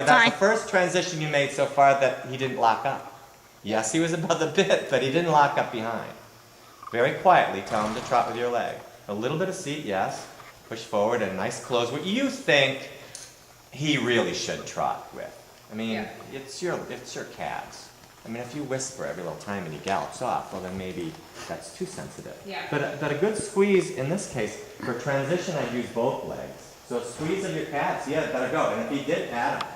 That's the first transition you made so far that he didn't lock up. Yes, he was above the bit, but he didn't lock up behind. Very quietly tell him to trot with your leg. A little bit of seat, yes. Push forward and nice close. What you think he really should trot with. I mean, it's your calves. I mean, if you whisper every little time and he gallops off, well then maybe that's too sensitive. Yeah. But a good squeeze, in this case, for transition I'd use both legs. So a squeeze of your calves, yeah, better go. And if he did, add him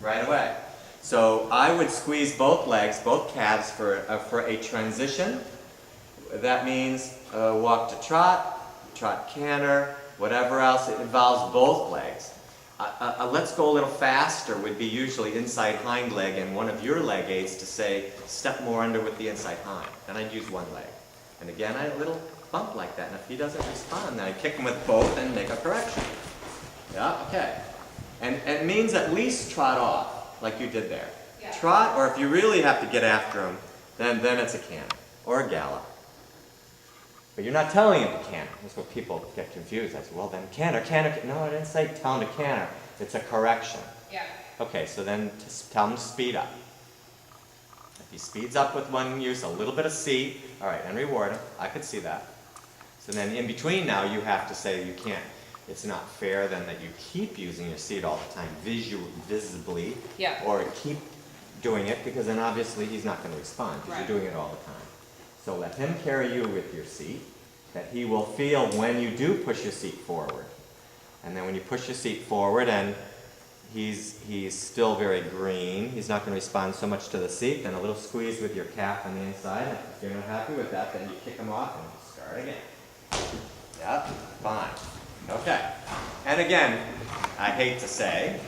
right away. So I would squeeze both legs, both calves for a transition. That means walk to trot canter, whatever else. It involves both legs. Let's go a little faster would be usually inside hind leg and one of your leg aids to say step more under with the inside hind. Then I'd use one leg. And again, a little bump like that. And if he doesn't respond, then I kick him with both and make a correction. Yeah, okay. And it means at least trot off, like you did there. Yeah. Trot, or if you really have to get after him, then it's a canter or a gallop. But you're not telling him to canter. That's what people get confused. I say, well then canter. No, I didn't say tell him to canter. It's a correction. Yeah. Okay, so then tell him to speed up. If he speeds up with one use, a little bit of seat, all right, and reward him. I could see that. So then in between now, you have to say you can't. It's not fair then that you keep using your seat all the time visibly, Yeah. or keep doing it, because then obviously he's not going to respond because Right. you're doing it all the time. So let him carry you with your seat, that he will feel when you do push your seat forward. And then when you push your seat forward and he's still very green, he's not going to respond so much to the seat, then a little squeeze with your calf on the inside. If you're not happy with that, then you kick him off and start again. Yep, fine. Okay. And again, I hate to say,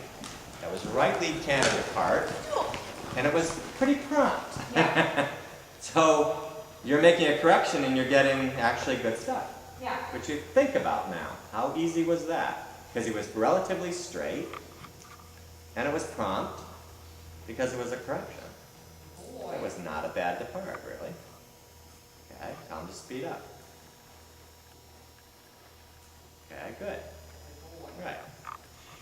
that was right lead candidate part, and it was pretty prompt. Yeah. So you're making a correction and you're getting actually good stuff. Yeah. But you think about now, how easy was that? Because he was relatively straight, and it was prompt, because it was a correction. Boy. It was not a bad depart, really. Okay, tell him to speed up. Okay, good. Right.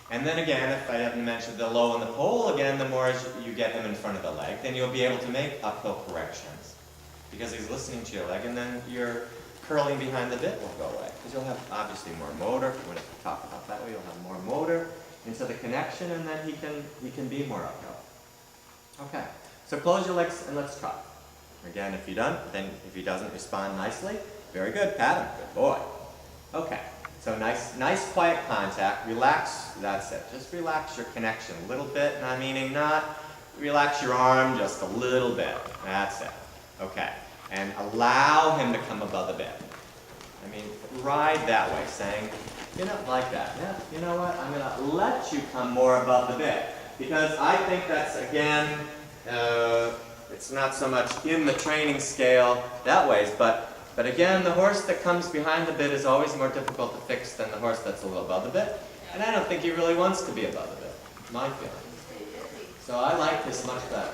And then again, if I haven't mentioned the low and the pole, again, the more as you get him in front of the leg, then you'll be able to make uphill corrections. Because he's listening to your leg, and then your curling behind the bit will go away. Because you'll have obviously more motor. If you want to talk about that way, you'll have more motor into the connection, and then he can be more uphill. Okay. So close your legs and let's trot. Again, if you don't, then if he doesn't respond nicely, very good. Pat him. Good boy. Okay. So nice quiet contact. Relax. That's it. Just relax your connection a little bit. Not meaning not. Relax your arm just a little bit. That's it. Okay. And allow him to come above the bit. I mean, ride that way, saying, you're not like that. Yeah, you know what? I'm going to let you come more above the bit. Because I think that's, again, it's not so much in the training scale that way, but again, the horse that comes behind the bit is always more difficult to fix than the horse that's a little above the bit. And I don't think he really wants to be above the bit. My feeling. So I like this much better.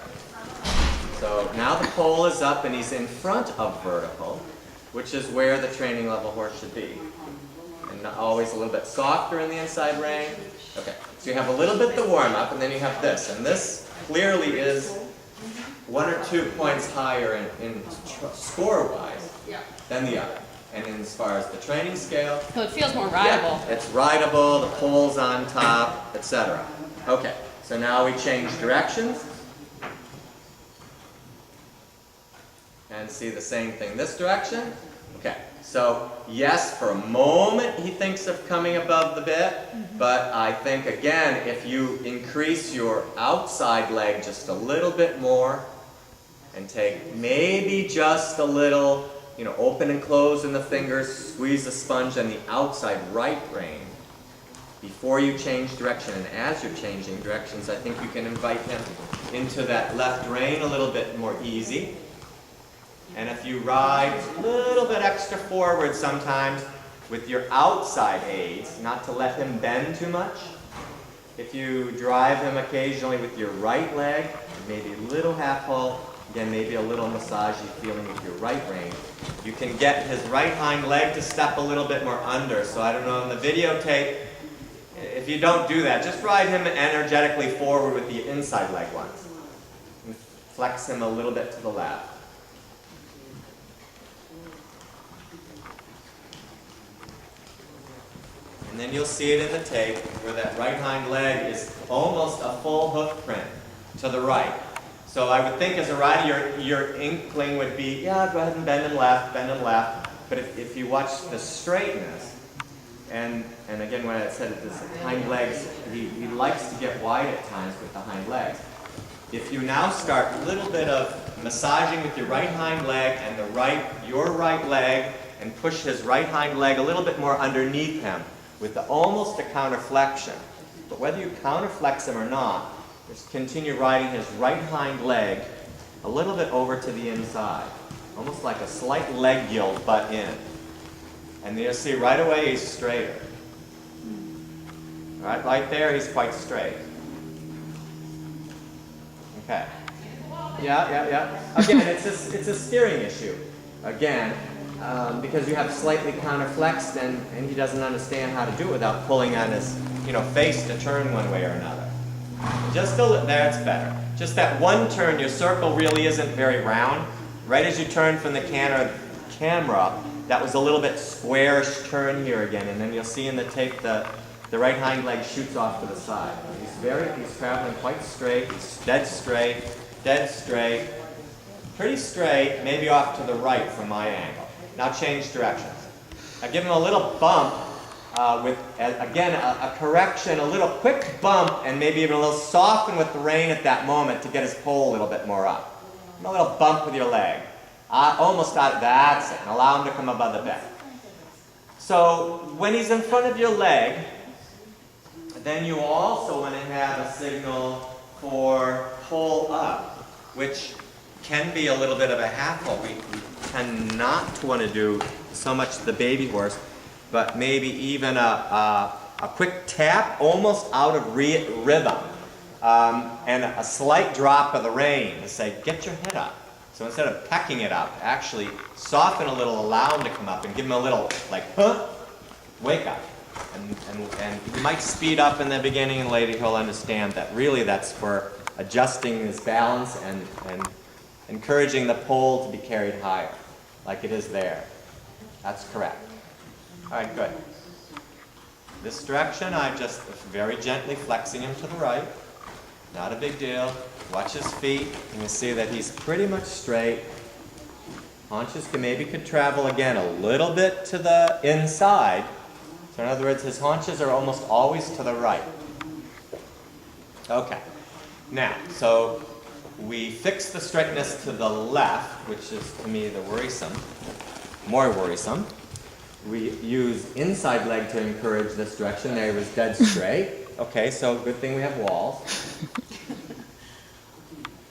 So now the pole is up and he's in front of vertical, which is where the training level horse should be. And always a little bit softer in the inside rein. Okay, so you have a little bit the warm up and then you have this. And this clearly is 1 or 2 points higher in score-wise than the other. And as far as the training scale, So it feels more rideable. yeah, it's rideable, the pole's on top, etc. Okay, so now we change directions. And see the same thing this direction. Okay, so yes, for a moment he thinks of coming above the bit, but I think again, if you increase your outside leg just a little bit more, and take maybe just a little, open and close in the fingers, squeeze the sponge on the outside right rein before you change direction. And as you're changing directions, I think you can invite him into that left rein a little bit more easy. And if you ride a little bit extra forward sometimes with your outside aids, not to let him bend too much. If you drive him occasionally with your right leg, maybe a little half halt, again, maybe a little massagey feeling with your right rein, you can get his right hind leg to step a little bit more under. So I don't know, on the videotape, if you don't do that, just ride him energetically forward with the inside leg once. And flex him a little bit to the left. And then you'll see it in the tape where that right hind leg is almost a full hoof print to the right. So I would think as a rider, your inkling would be, yeah, go ahead and bend him left, bend him left. But if you watch the straightness, and again, when I said this hind legs, he likes to get wide at times with the hind legs. If you now start a little bit of massaging with your right hind leg and your right leg, and push his right hind leg a little bit more underneath him with almost a counterflexion. But whether you counterflex him or not, just continue riding his right hind leg a little bit over to the inside, almost like a slight leg gild butt in. And you'll see right away he's straighter. All right there he's quite straight. Okay. Yeah. Again, it's a steering issue. Again, because you have slightly counterflexed and he doesn't understand how to do it without pulling on his face to turn one way or another. Just there it's better. Just that one turn, your circle really isn't very round. Right as you turn from the camera, that was a little bit squarish turn here again, and then you'll see in the tape the right hind leg shoots off to the side. He's traveling quite straight, he's dead straight, pretty straight, maybe off to the right from my angle. Now change directions. I give him a little bump with, again, a correction, a little quick bump, and maybe even a little soften with the rein at that moment to get his pole a little bit more up. And a little bump with your leg. Almost out, that's it, and allow him to come above the bend. So when he's in front of your leg, then you also want to have a signal for pull up, which can be a little bit of a hassle. We tend not to want to do so much the baby horse, but maybe even a quick tap almost out of rhythm, and a slight drop of the rein to say, get your head up. So instead of pecking it up, actually soften a little, allow him to come up, and give him a little, like, huh, wake up. And you might speed up in the beginning, and later he'll understand that really that's for adjusting his balance and encouraging the pole to be carried higher, like it is there. That's correct. All right, good. This direction, I'm just very gently flexing him to the right. Not a big deal. Watch his feet, and you'll see that he's pretty much straight. Haunches could travel again a little bit to the inside. So in other words, his haunches are almost always to the right. Okay. Now, so we fix the straightness to the left, which is to me the more worrisome. We use inside leg to encourage this direction. There he was dead straight. Okay, so good thing we have walls.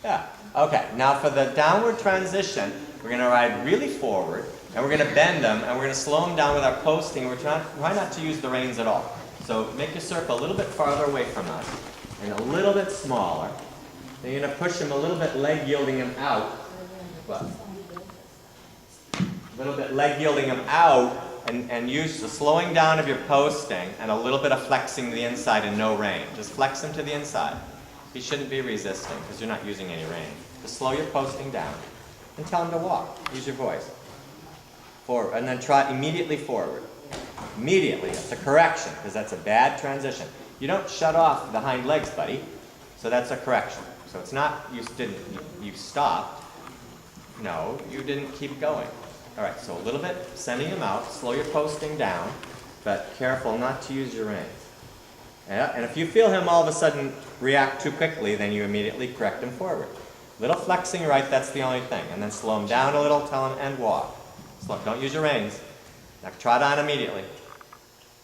Yeah. Okay, now for the downward transition, we're going to ride really forward, and we're going to bend them, and we're going to slow them down with our posting. We're trying not to use the reins at all. So make your circle a little bit farther away from us, and a little bit smaller. Then you're going to push him a little bit, leg yielding him out. What? A little bit leg yielding him out, and use the slowing down of your posting, and a little bit of flexing the inside and no rein. Just flex him to the inside. He shouldn't be resisting, because you're not using any rein. Just slow your posting down, and tell him to walk. Use your voice. Forward, and then trot immediately forward. Immediately. That's a correction, because that's a bad transition. You don't shut off the hind legs, buddy. So that's a correction. So it's not you stopped. No, you didn't keep going. All right, so a little bit sending him out. Slow your posting down, but careful not to use your reins. Yeah, and if you feel him all of a sudden react too quickly, then you immediately correct him forward. Little flexing right, that's the only thing. And then slow him down a little, tell him, and walk. Slow, don't use your reins. Now trot on immediately.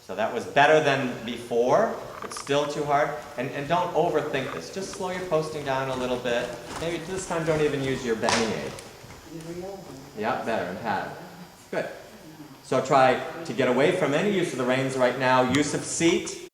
So that was better than before, but still too hard. And don't overthink this. Just slow your posting down a little bit. Maybe this time don't even use your bending aid. Yeah, better, and pattern. Good. So try to get away from any use of the reins right now. Use of seat.